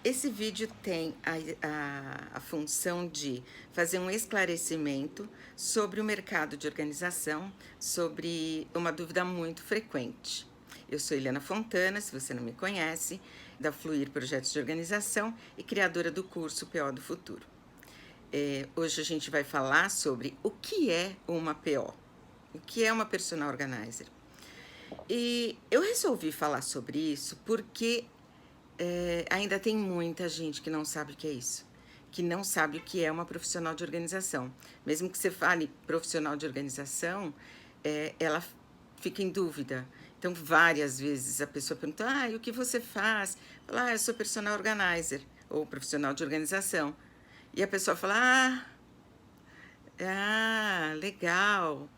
Esse vídeo tem a função de fazer um esclarecimento sobre o mercado de organização, sobre uma dúvida muito frequente. Eu sou Eliana Fontana, se você não me conhece, da Fluir Projetos de Organização e criadora do curso PO do Futuro. Hoje a gente vai falar sobre o que é uma PO, o que é uma Personal Organizer. E eu resolvi falar sobre isso porque ainda tem muita gente que não sabe o que é isso, que não sabe o que é uma profissional de organização. Mesmo que você fale profissional de organização, ela fica em dúvida. Então, várias vezes a pessoa pergunta: e o que você faz? Fala: eu sou personal organizer, ou profissional de organização. E a pessoa fala: legal.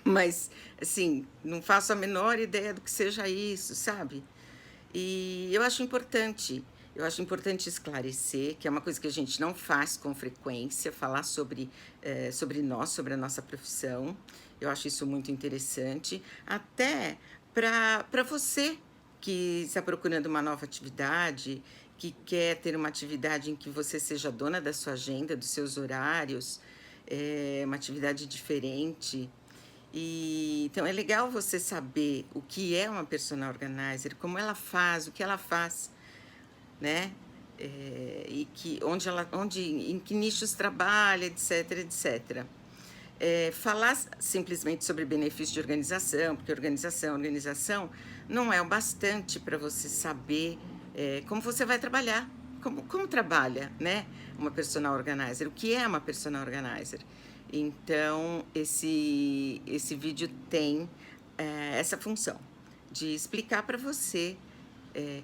Mas, assim, não faço a menor ideia do que seja isso, sabe? E eu acho importante esclarecer, que é uma coisa que a gente não faz com frequência, falar sobre nós, sobre a nossa profissão. Eu acho isso muito interessante, até para você que está procurando uma nova atividade, que quer ter uma atividade em que você seja dona da sua agenda, dos seus horários, uma atividade diferente. Então é legal você saber o que é uma personal organizer, como ela faz, o que ela faz, né? E em que nichos trabalha, etc, etc. Falar simplesmente sobre benefício de organização, porque organização não é o bastante para você saber como você vai trabalhar, como trabalha, né? Uma personal organizer, o que é uma personal organizer. Então, esse vídeo tem essa função de explicar para você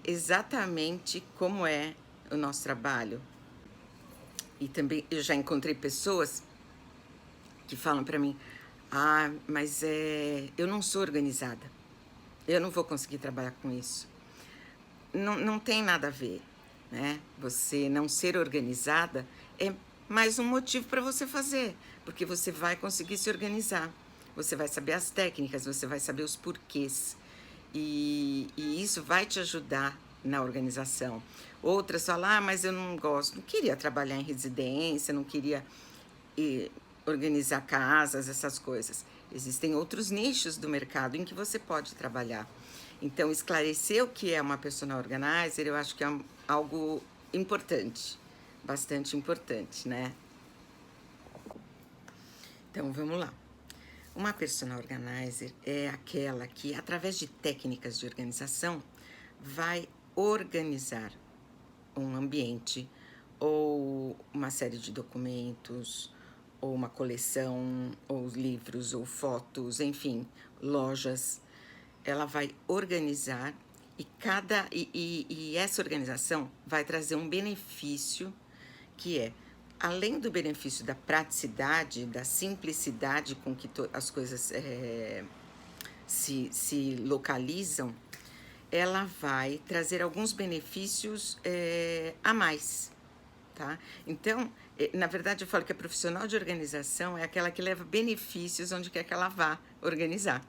exatamente como é o nosso trabalho. E também eu já encontrei pessoas que falam para mim: mas eu não sou organizada, eu não vou conseguir trabalhar com isso. Não tem nada a ver, né? Você não ser organizada é mais um motivo para você fazer, porque você vai conseguir se organizar, você vai saber as técnicas, você vai saber os porquês, e isso vai te ajudar na organização. Outras falam: mas eu não gosto, não queria trabalhar em residência, não queria organizar casas, essas coisas. Existem outros nichos do mercado em que você pode trabalhar. Então, esclarecer o que é uma personal organizer, eu acho que é algo importante, bastante importante, né? Então, vamos lá. Uma personal organizer é aquela que, através de técnicas de organização, vai organizar um ambiente ou uma série de documentos, ou uma coleção, ou livros, ou fotos, enfim, lojas. Ela vai organizar e essa organização vai trazer um benefício que é, além do benefício da praticidade, da simplicidade com que as coisas se localizam, ela vai trazer alguns benefícios a mais, tá? Então, na verdade, eu falo que a profissional de organização é aquela que leva benefícios onde quer que ela vá organizar,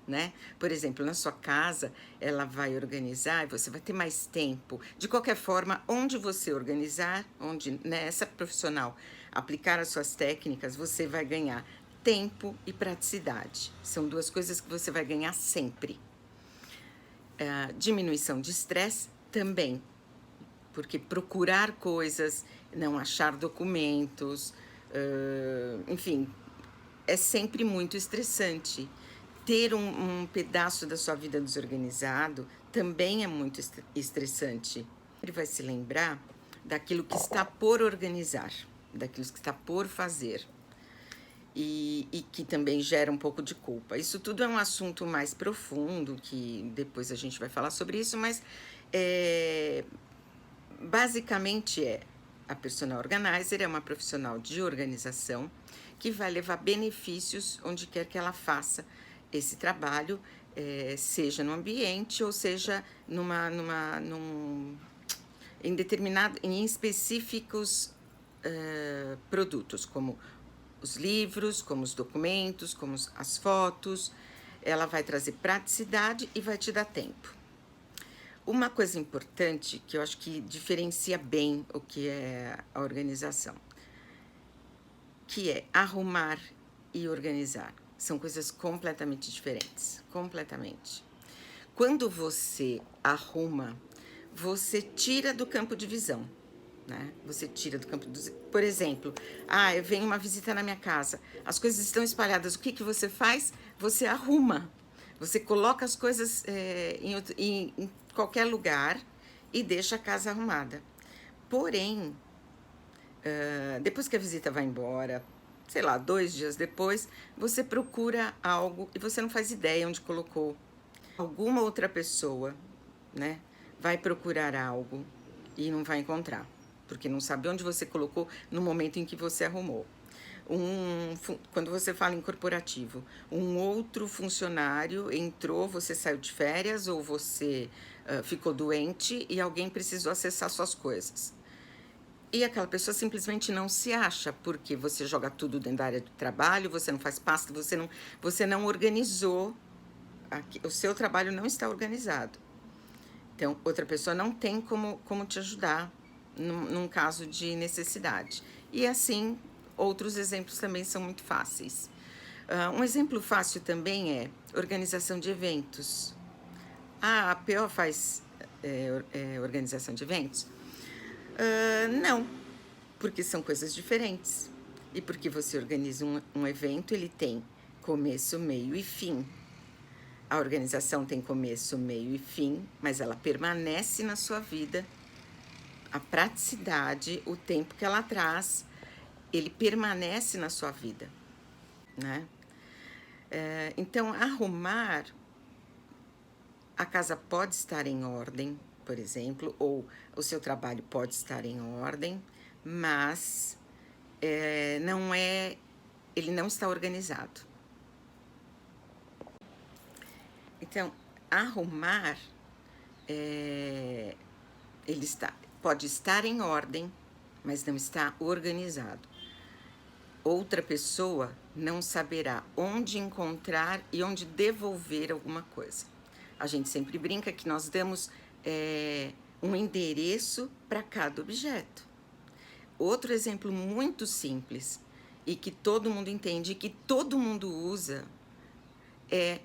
né? Por exemplo, na sua casa, ela vai organizar e você vai ter mais tempo. De qualquer forma, onde você organizar, onde, né, essa profissional aplicar as suas técnicas, você vai ganhar tempo e praticidade. São duas coisas que você vai ganhar sempre. Diminuição de estresse também, porque procurar coisas, não achar documentos, enfim, é sempre muito estressante. Ter um pedaço da sua vida desorganizado também é muito estressante. Ele vai se lembrar daquilo que está por organizar, daquilo que está por fazer. E que também gera um pouco de culpa. Isso tudo é um assunto mais profundo, que depois a gente vai falar sobre isso, mas basicamente a personal organizer é uma profissional de organização que vai levar benefícios onde quer que ela faça esse trabalho, seja no ambiente ou seja em específicos produtos, como os livros, como os documentos, como as fotos. Ela vai trazer praticidade e vai te dar tempo. Uma coisa importante que eu acho que diferencia bem o que é a organização, que é arrumar e organizar. São coisas completamente diferentes, completamente. Quando você arruma, você tira do campo de visão, né? Você tira do campo de... Por exemplo, vem uma visita na minha casa, as coisas estão espalhadas, o que que você faz? Você arruma. Você coloca as coisas em qualquer lugar e deixa a casa arrumada. Porém, depois que a visita vai embora, sei lá, 2 dias depois, você procura algo e você não faz ideia onde colocou. Alguma outra pessoa, né, vai procurar algo e não vai encontrar, porque não sabe onde você colocou no momento em que você arrumou. Quando você fala em corporativo, um outro funcionário entrou, você saiu de férias ou você ficou doente e alguém precisou acessar suas coisas. E aquela pessoa simplesmente não se acha, porque você joga tudo dentro da área do trabalho, você não faz pasta, você não organizou, o seu trabalho não está organizado. Então, outra pessoa não tem como te ajudar num caso de necessidade. E assim, outros exemplos também são muito fáceis. Um exemplo fácil também é organização de eventos. A PO faz organização de eventos? Não, porque são coisas diferentes. E porque você organiza um evento, ele tem começo, meio e fim. A organização tem começo, meio e fim, mas ela permanece na sua vida. A praticidade, o tempo que ela traz, ele permanece na sua vida, né? Então, arrumar, a casa pode estar em ordem, por exemplo, ou o seu trabalho pode estar em ordem, mas ele não está organizado. Então, arrumar, pode estar em ordem, mas não está organizado. Outra pessoa não saberá onde encontrar e onde devolver alguma coisa. A gente sempre brinca que nós damos um endereço para cada objeto. Outro exemplo muito simples e que todo mundo entende e que todo mundo usa é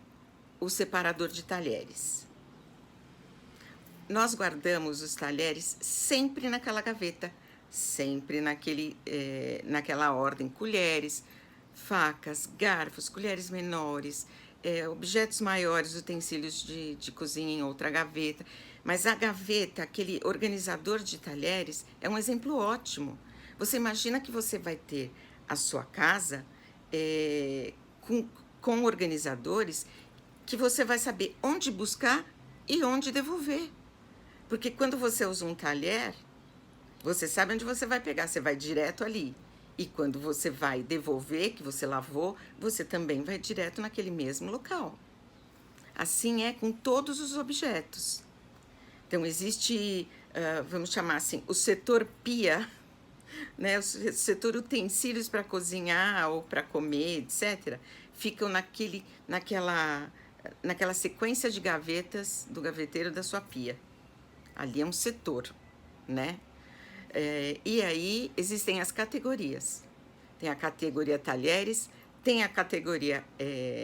o separador de talheres. Nós guardamos os talheres sempre naquela gaveta, sempre naquela ordem: colheres, facas, garfos, colheres menores, objetos maiores, utensílios de cozinha em outra gaveta. Mas a gaveta, aquele organizador de talheres, é um exemplo ótimo. Você imagina que você vai ter a sua casa com organizadores que você vai saber onde buscar e onde devolver. Porque quando você usa um talher, você sabe onde você vai pegar, você vai direto ali. E quando você vai devolver, que você lavou, você também vai direto naquele mesmo local. Assim é com todos os objetos. Então, existe, vamos chamar assim, o setor pia, né? O setor utensílios para cozinhar ou para comer, etc., ficam naquela sequência de gavetas do gaveteiro da sua pia. Ali é um setor, né? E aí existem as categorias. Tem a categoria talheres, tem a categoria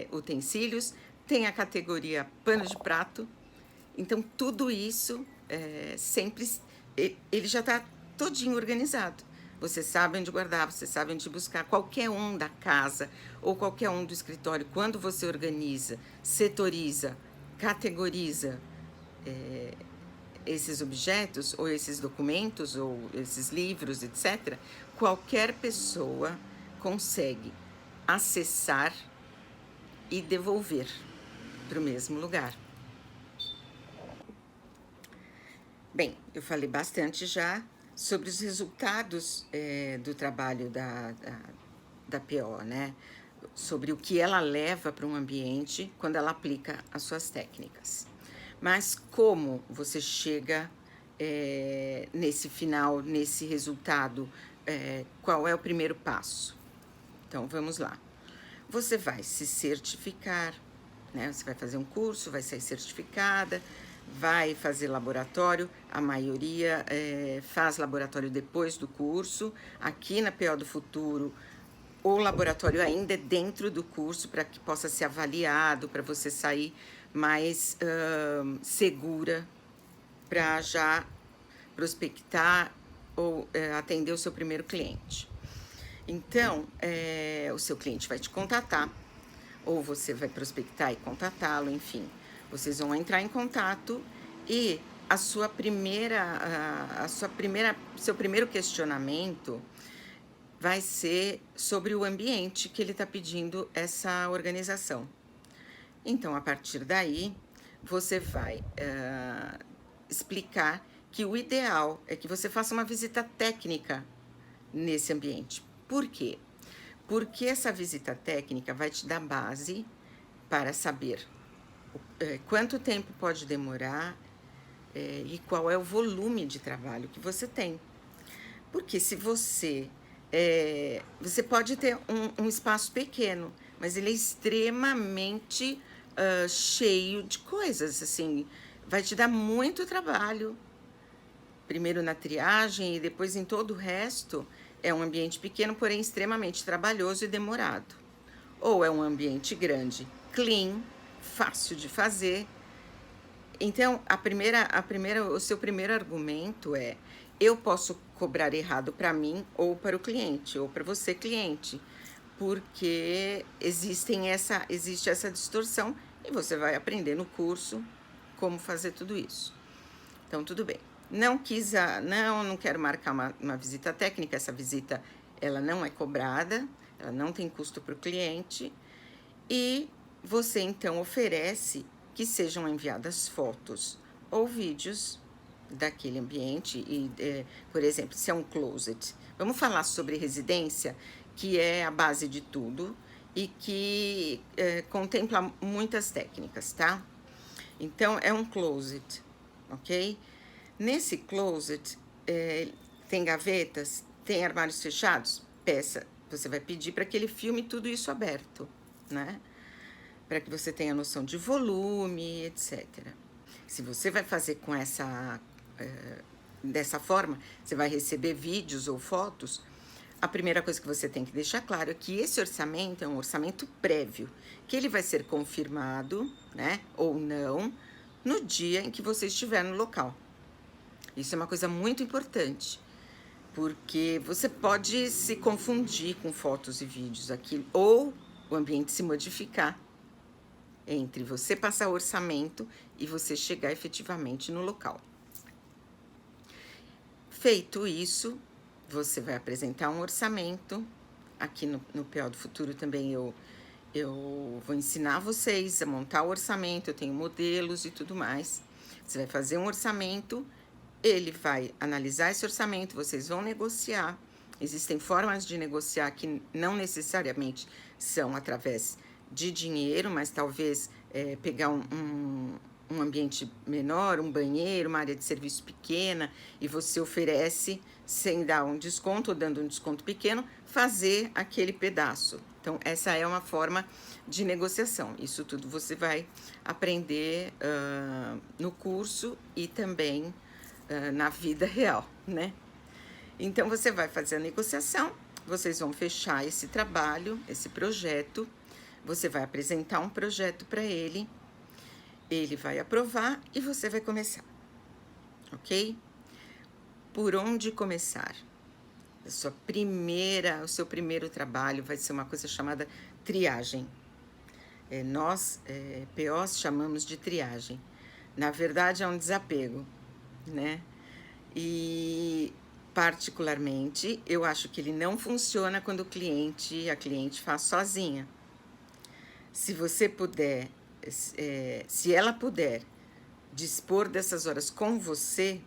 utensílios, tem a categoria pano de prato. Então, tudo isso sempre... Ele já está todinho organizado. Você sabe onde guardar, você sabe onde buscar. Qualquer um da casa ou qualquer um do escritório, quando você organiza, setoriza, categoriza esses objetos, ou esses documentos, ou esses livros, etc., qualquer pessoa consegue acessar e devolver para o mesmo lugar. Bem, eu falei bastante já sobre os resultados do trabalho da PO, né? Sobre o que ela leva para um ambiente quando ela aplica as suas técnicas. Mas como você chega nesse final, nesse resultado, qual é o primeiro passo? Então, vamos lá. Você vai se certificar, né? Você vai fazer um curso, vai ser certificada, vai fazer laboratório, a maioria faz laboratório depois do curso. Aqui na PO do Futuro, o laboratório ainda é dentro do curso para que possa ser avaliado, para você sair mais segura para já prospectar ou atender o seu primeiro cliente. Então, o seu cliente vai te contatar, ou você vai prospectar e contatá-lo, enfim. Vocês vão entrar em contato e seu primeiro questionamento vai ser sobre o ambiente que ele está pedindo essa organização. Então, a partir daí, você vai explicar que o ideal é que você faça uma visita técnica nesse ambiente. Por quê? Porque essa visita técnica vai te dar base para saber quanto tempo pode demorar e qual é o volume de trabalho que você tem. Porque se você pode ter um espaço pequeno, mas ele é extremamente cheio de coisas, assim, vai te dar muito trabalho. Primeiro na triagem e depois em todo o resto, é um ambiente pequeno, porém extremamente trabalhoso e demorado. Ou é um ambiente grande, clean, fácil de fazer. Então, o seu primeiro argumento é: eu posso cobrar errado para mim ou para o cliente, ou para você, cliente, porque existe essa distorção e você vai aprender no curso como fazer tudo isso. Então, tudo bem. Não quero marcar uma visita técnica. Essa visita, ela não é cobrada, ela não tem custo para o cliente. E você, então, oferece que sejam enviadas fotos ou vídeos daquele ambiente. Por exemplo, se é um closet. Vamos falar sobre residência, que é a base de tudo e que contempla muitas técnicas, tá? Então, é um closet, ok? Nesse closet, tem gavetas, tem armários fechados? Você vai pedir para que ele filme tudo isso aberto, né? Para que você tenha noção de volume, etc. Se você vai fazer dessa forma, você vai receber vídeos ou fotos, a primeira coisa que você tem que deixar claro é que esse orçamento é um orçamento prévio, que ele vai ser confirmado, né, ou não, no dia em que você estiver no local. Isso é uma coisa muito importante, porque você pode se confundir com fotos e vídeos aqui, ou o ambiente se modificar entre você passar o orçamento e você chegar efetivamente no local. Feito isso, você vai apresentar um orçamento. Aqui no PO do Futuro também eu vou ensinar vocês a montar o orçamento, eu tenho modelos e tudo mais. Você vai fazer um orçamento, ele vai analisar esse orçamento, vocês vão negociar. Existem formas de negociar que não necessariamente são através de dinheiro, mas talvez pegar um ambiente menor, um banheiro, uma área de serviço pequena, e você oferece, sem dar um desconto ou dando um desconto pequeno, fazer aquele pedaço. Então, essa é uma forma de negociação. Isso tudo você vai aprender no curso e também na vida real, né? Então, você vai fazer a negociação, vocês vão fechar esse trabalho, esse projeto, você vai apresentar um projeto para ele, ele vai aprovar e você vai começar, ok? Por onde começar? O seu primeiro trabalho vai ser uma coisa chamada triagem. Nós, POs, chamamos de triagem. Na verdade, é um desapego, né? E, particularmente, eu acho que ele não funciona quando a cliente faz sozinha. Se você puder, se ela puder dispor dessas horas com você,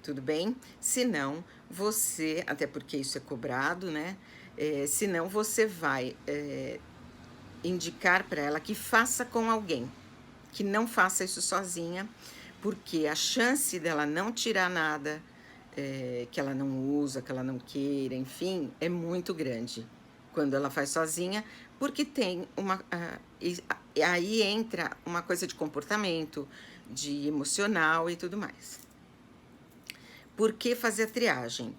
tudo bem? Se não, você, até porque isso é cobrado, né? Se não, você vai indicar para ela que faça com alguém, que não faça isso sozinha, porque a chance dela não tirar nada que ela não usa, que ela não queira, enfim, é muito grande quando ela faz sozinha, porque tem e aí entra uma coisa de comportamento, de emocional e tudo mais. Por que fazer a triagem?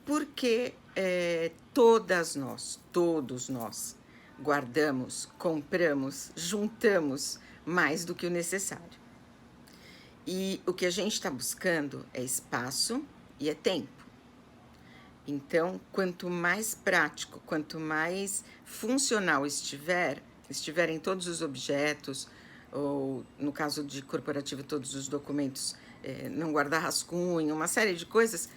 Porque todos nós, guardamos, compramos, juntamos mais do que o necessário. E o que a gente está buscando é espaço e é tempo. Então, quanto mais prático, quanto mais funcional estiverem todos os objetos, ou no caso de corporativo, todos os documentos, não guardar rascunho, uma série de coisas,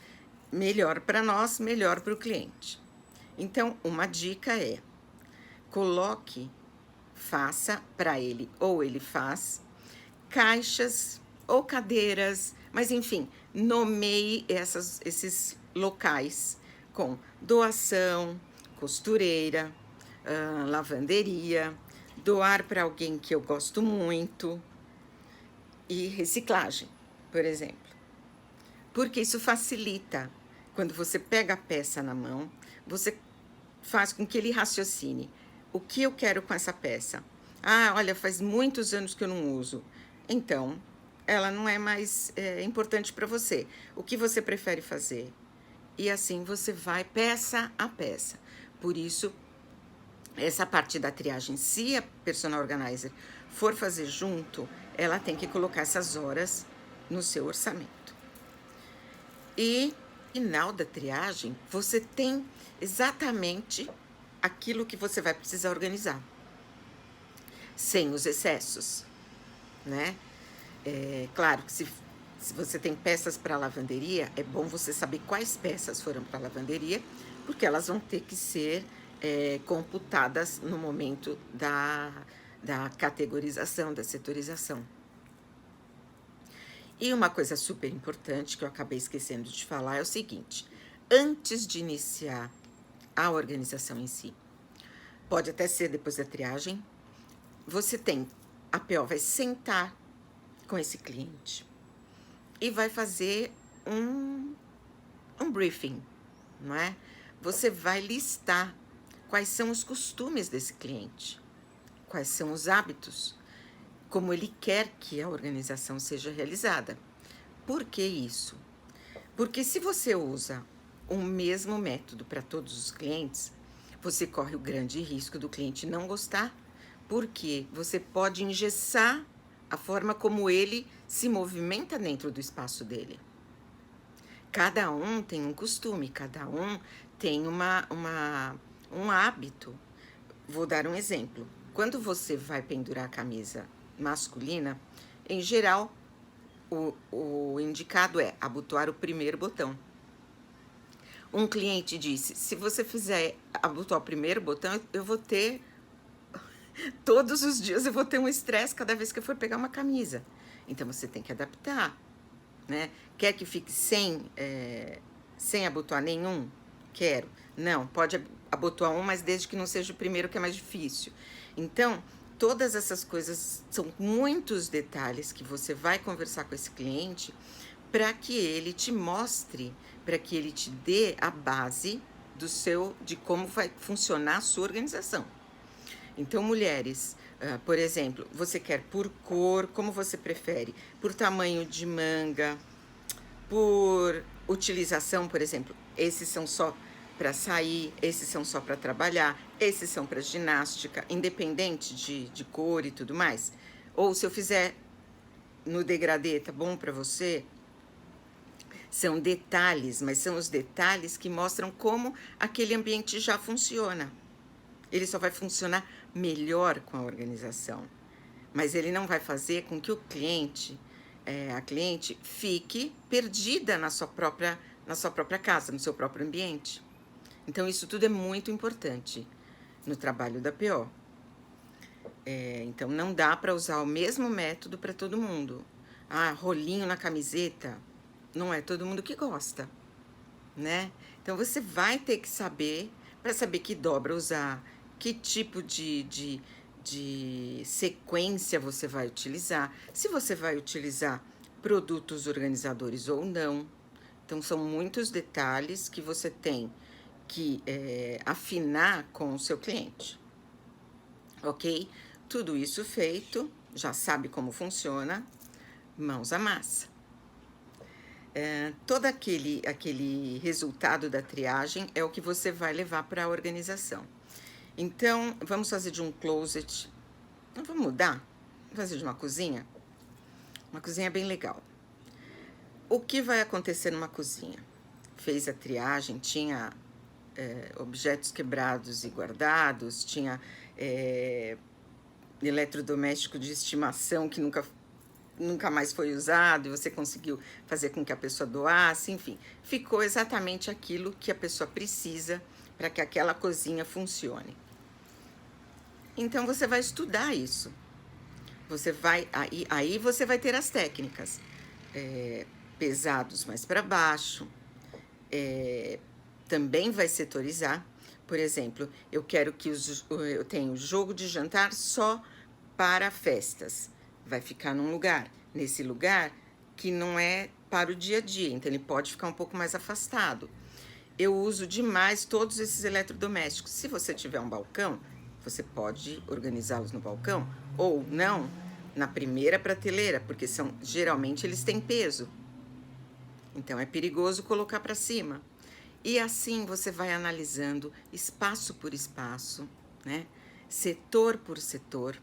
melhor para nós, melhor para o cliente. Então, uma dica é: coloque, faça para ele, ou ele faz, caixas ou cadeiras, mas enfim, nomeie esses locais com doação, costureira, lavanderia, doar para alguém que eu gosto muito e reciclagem, por exemplo. Porque isso facilita. Quando você pega a peça na mão, você faz com que ele raciocine. O que eu quero com essa peça? Ah, olha, faz muitos anos que eu não uso. Então, ela não é mais importante para você. O que você prefere fazer? E assim você vai peça a peça. Por isso, essa parte da triagem, se a personal organizer for fazer junto, ela tem que colocar essas horas no seu orçamento. E no final da triagem, você tem exatamente aquilo que você vai precisar organizar, sem os excessos, né? Claro que se você tem peças para lavanderia, é bom você saber quais peças foram para lavanderia, porque elas vão ter que ser computadas no momento da categorização, da setorização. E uma coisa super importante que eu acabei esquecendo de falar é o seguinte: antes de iniciar a organização em si, pode até ser depois da triagem, a PO vai sentar com esse cliente e vai fazer um briefing, não é? Você vai listar quais são os costumes desse cliente, quais são os hábitos, como ele quer que a organização seja realizada. Por que isso? Porque se você usa o mesmo método para todos os clientes, você corre o grande risco do cliente não gostar, porque você pode engessar a forma como ele se movimenta dentro do espaço dele. Cada um tem um costume, cada um tem um hábito. Vou dar um exemplo. Quando você vai pendurar a camisa masculina, em geral, o indicado é abotoar o primeiro botão. Um cliente disse: se você fizer abotoar o primeiro botão, eu vou ter todos os dias eu vou ter um estresse cada vez que eu for pegar uma camisa. Então você tem que adaptar, né? Quer que fique sem abotoar nenhum? Quero. Não, pode abotoar um, mas desde que não seja o primeiro, que é mais difícil. Então, todas essas coisas são muitos detalhes que você vai conversar com esse cliente para que ele te mostre, para que ele te dê a base de como vai funcionar a sua organização. Então, mulheres, por exemplo, você quer por cor, como você prefere? Por tamanho de manga, por utilização, por exemplo, esses são só para sair, esses são só para trabalhar, esses são para ginástica, independente de cor e tudo mais. Ou se eu fizer no degradê, tá bom para você? São detalhes, mas são os detalhes que mostram como aquele ambiente já funciona. Ele só vai funcionar melhor com a organização, mas ele não vai fazer com que o cliente, a cliente, fique perdida na sua própria casa, no seu próprio ambiente. Então, isso tudo é muito importante no trabalho da PO. Então, não dá para usar o mesmo método para todo mundo. Ah, rolinho na camiseta, não é todo mundo que gosta, né? Então, você vai ter que saber, para saber que dobra usar, que tipo de sequência você vai utilizar, se você vai utilizar produtos organizadores ou não. Então, são muitos detalhes que você tem que afinar com o seu cliente, ok? Tudo isso feito, já sabe como funciona. mãos à massa. Todo aquele resultado da triagem é o que você vai levar para a organização. Então, vamos fazer de um closet. Não, vamos mudar? Vamos fazer de uma cozinha? Uma cozinha bem legal. O que vai acontecer numa cozinha? Fez a triagem, tinha objetos quebrados e guardados, tinha eletrodoméstico de estimação que nunca mais foi usado e você conseguiu fazer com que a pessoa doasse, enfim, ficou exatamente aquilo que a pessoa precisa para que aquela cozinha funcione. Então você vai estudar isso. Aí você vai ter as técnicas. Pesados mais para baixo. Também vai setorizar. Por exemplo, eu quero que eu tenho jogo de jantar só para festas. Vai ficar num lugar. Nesse lugar que não é para o dia a dia, então ele pode ficar um pouco mais afastado. Eu uso demais todos esses eletrodomésticos. Se você tiver um balcão, você pode organizá-los no balcão ou não na primeira prateleira, porque geralmente eles têm peso. Então é perigoso colocar para cima. E assim você vai analisando espaço por espaço, né? Setor por setor.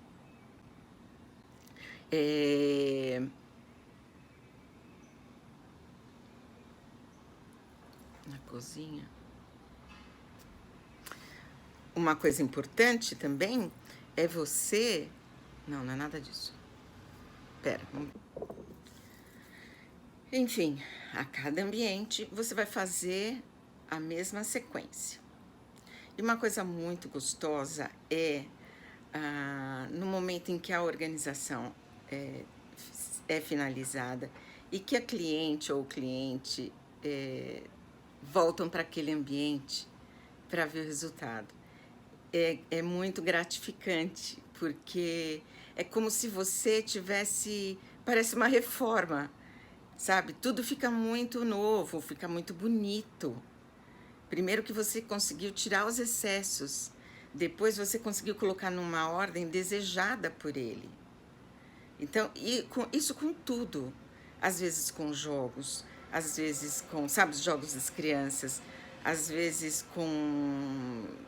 Na cozinha. Uma coisa importante também é você... Não é nada disso. Pera, vamos... Enfim, a cada ambiente você vai fazer a mesma sequência. E uma coisa muito gostosa é no momento em que a organização é finalizada e que a cliente ou o cliente voltam para aquele ambiente para ver o resultado. É muito gratificante, porque é como se você tivesse... Parece uma reforma, sabe? Tudo fica muito novo, fica muito bonito. Primeiro que você conseguiu tirar os excessos, depois você conseguiu colocar numa ordem desejada por ele. Então, isso com tudo. Às vezes com jogos, às vezes com, sabe, os jogos das crianças, às vezes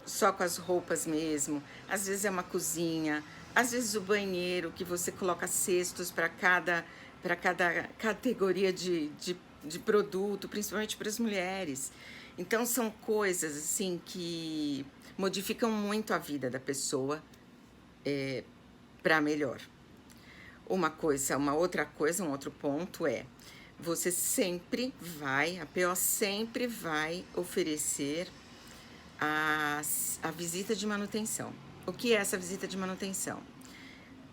só com as roupas mesmo, às vezes é uma cozinha, às vezes o banheiro, que você coloca cestos para cada categoria de produto, principalmente para as mulheres. Então são coisas assim que modificam muito a vida da pessoa para melhor. Uma outra coisa, um outro ponto você sempre vai, a PO sempre vai oferecer a visita de manutenção. O que é essa visita de manutenção?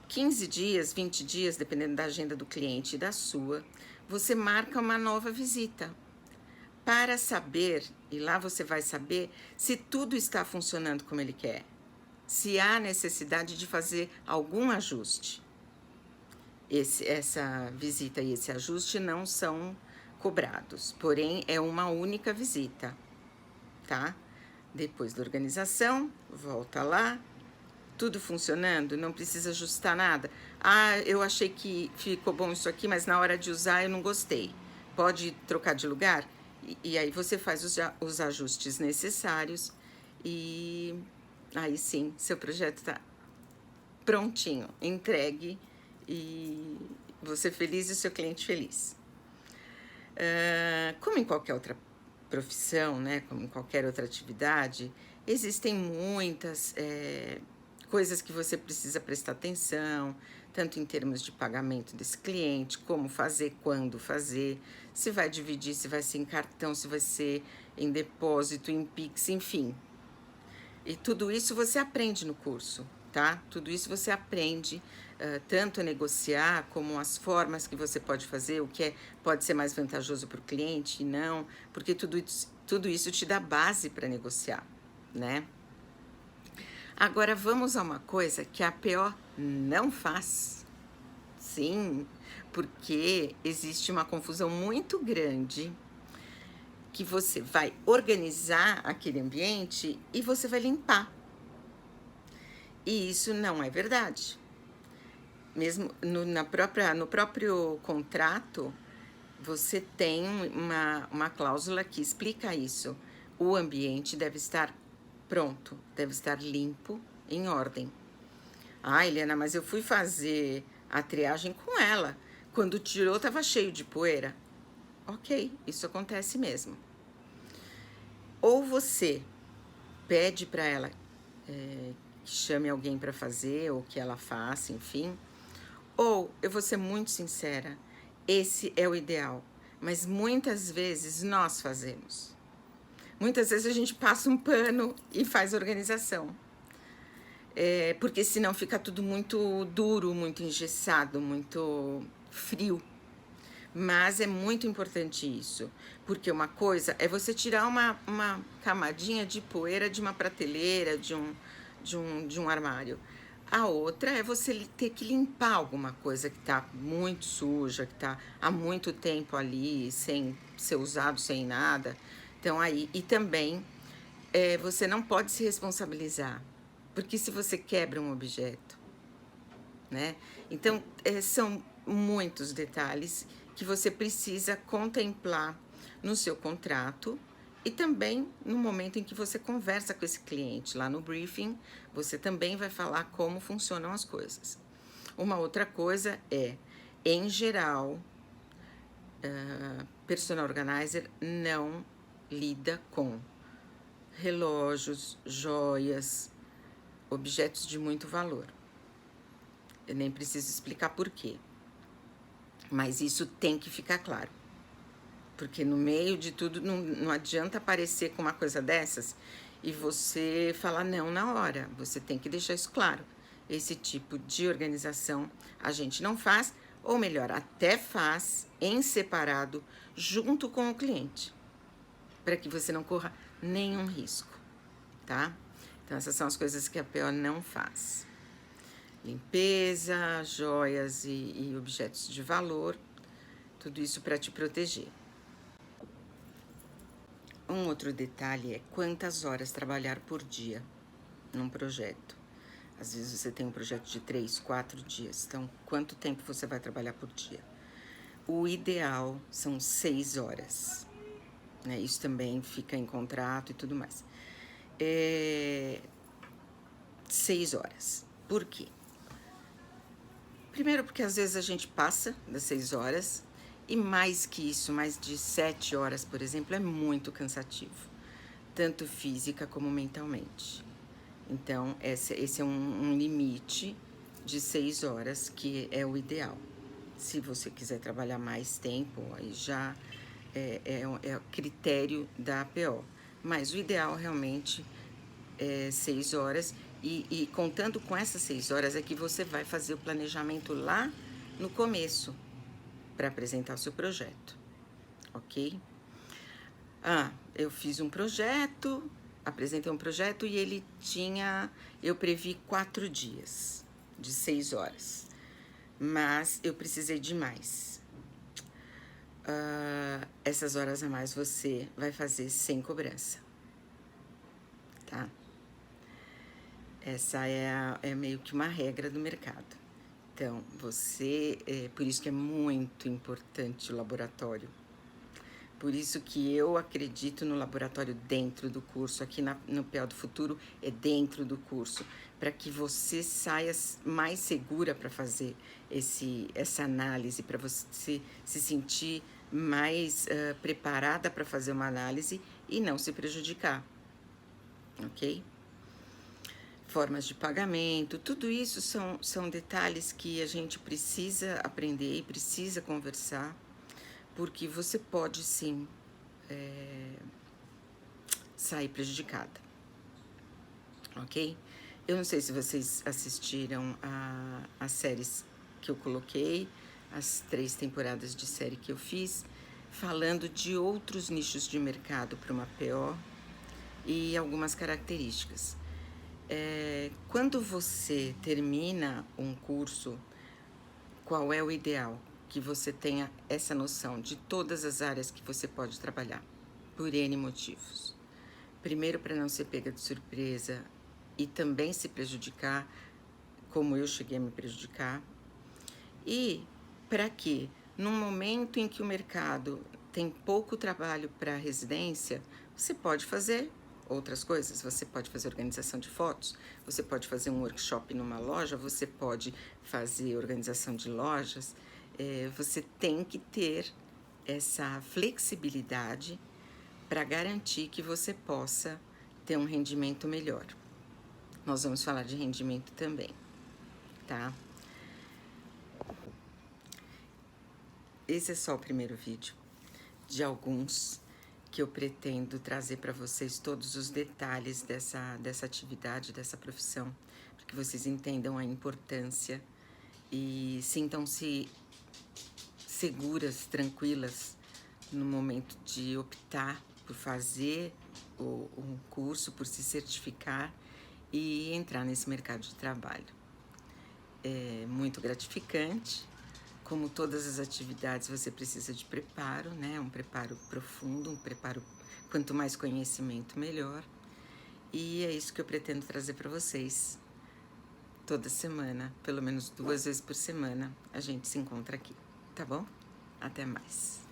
15 dias, 20 dias, dependendo da agenda do cliente e da sua, você marca uma nova visita para saber, e lá você vai saber se tudo está funcionando como ele quer, se há necessidade de fazer algum ajuste. Essa visita e esse ajuste não são cobrados, porém é uma única visita, tá? Depois da organização, volta lá, tudo funcionando, não precisa ajustar nada. Eu achei que ficou bom isso aqui, mas na hora de usar eu não gostei. Pode trocar de lugar? E aí você faz os ajustes necessários e aí sim, seu projeto está prontinho, entregue e você feliz e o seu cliente feliz. Como em qualquer outra profissão, né, como em qualquer outra atividade, existem muitas coisas que você precisa prestar atenção, tanto em termos de pagamento desse cliente, como fazer, quando fazer, se vai dividir, se vai ser em cartão, se vai ser em depósito, em Pix, enfim. E tudo isso você aprende no curso, tá? Tudo isso você aprende, tanto a negociar, como as formas que você pode fazer, o que pode ser mais vantajoso para o cliente e não, porque tudo isso te dá base para negociar, né? Agora vamos a uma coisa que a PO não faz. Sim, porque existe uma confusão muito grande que você vai organizar aquele ambiente e você vai limpar. E isso não é verdade. mesmo no próprio contrato, você tem uma cláusula que explica isso. O ambiente deve estar pronto, deve estar limpo, em ordem. Ah, Helena, mas eu fui fazer a triagem com ela. Quando tirou, estava cheio de poeira. Ok, isso acontece mesmo. Ou você pede para ela que chame alguém para fazer, ou que ela faça, enfim. Ou, eu vou ser muito sincera, esse é o ideal. Mas muitas vezes nós fazemos. Muitas vezes a gente passa um pano e faz organização. Porque senão fica tudo muito duro, muito engessado, muito frio. Mas é muito importante isso, porque uma coisa é você tirar uma camadinha de poeira de uma prateleira, de um armário. A outra é você ter que limpar alguma coisa que está muito suja, que está há muito tempo ali, sem ser usado, sem nada. Então aí, e também você não pode se responsabilizar, porque se você quebra um objeto, né? Então, são muitos detalhes que você precisa contemplar no seu contrato e também no momento em que você conversa com esse cliente. Lá no briefing, você também vai falar como funcionam as coisas. Uma outra coisa é, em geral, personal organizer não lida com relógios, joias, objetos de muito valor. Eu nem preciso explicar por quê. Mas isso tem que ficar claro. Porque no meio de tudo, não adianta aparecer com uma coisa dessas e você falar não na hora. Você tem que deixar isso claro. Esse tipo de organização a gente não faz, ou melhor, até faz em separado, junto com o cliente, para que você não corra nenhum risco, tá? Então, essas são as coisas que a PO não faz. Limpeza, joias e objetos de valor, tudo isso para te proteger. Um outro detalhe é quantas horas trabalhar por dia num projeto. Às vezes você tem um projeto de 3, 4 dias, então quanto tempo você vai trabalhar por dia? O ideal são 6 horas, né? Isso também fica em contrato e tudo mais. 6 horas. Por quê? Primeiro porque às vezes a gente passa das 6 horas e mais que isso, mais de 7 horas, por exemplo, é muito cansativo, tanto física como mentalmente. Então, esse é um limite de 6 horas que é o ideal. Se você quiser trabalhar mais tempo, aí já é o critério da APO. Mas o ideal realmente é 6 horas. E contando com essas 6 horas é que você vai fazer o planejamento lá no começo para apresentar o seu projeto, ok? Eu fiz um projeto, apresentei um projeto e ele eu previ 4 dias, de 6 horas, mas eu precisei de mais. Essas horas a mais você vai fazer sem cobrança, tá? Essa é meio que uma regra do mercado. Então, por isso que é muito importante o laboratório. Por isso que eu acredito no laboratório dentro do curso, aqui no PO do Futuro é dentro do curso, para que você saia mais segura para fazer essa análise, para você se sentir mais preparada para fazer uma análise e não se prejudicar, ok? Formas de pagamento, tudo isso são detalhes que a gente precisa aprender e precisa conversar, porque você pode sim sair prejudicada, ok? Eu não sei se vocês assistiram as séries que eu coloquei, as 3 temporadas de série que eu fiz, falando de outros nichos de mercado para uma PO e algumas características. Quando você termina um curso, qual é o ideal? Que você tenha essa noção de todas as áreas que você pode trabalhar, por N motivos. Primeiro, para não ser pega de surpresa e também se prejudicar, como eu cheguei a me prejudicar. E para que, num momento em que o mercado tem pouco trabalho para residência, você pode fazer outras coisas. Você pode fazer organização de fotos, você pode fazer um workshop numa loja, você pode fazer organização de lojas. Você tem que ter essa flexibilidade para garantir que você possa ter um rendimento melhor. Nós vamos falar de rendimento também, tá? Esse é só o primeiro vídeo de alguns que eu pretendo trazer para vocês todos os detalhes dessa atividade, dessa profissão, para que vocês entendam a importância e sintam-se seguras, tranquilas no momento de optar por fazer um curso, por se certificar e entrar nesse mercado de trabalho. É muito gratificante. Como todas as atividades, você precisa de preparo, né? Um preparo profundo, um preparo, quanto mais conhecimento, melhor. E é isso que eu pretendo trazer para vocês. Toda semana, pelo menos 2 vezes por semana, a gente se encontra aqui, tá bom? Até mais.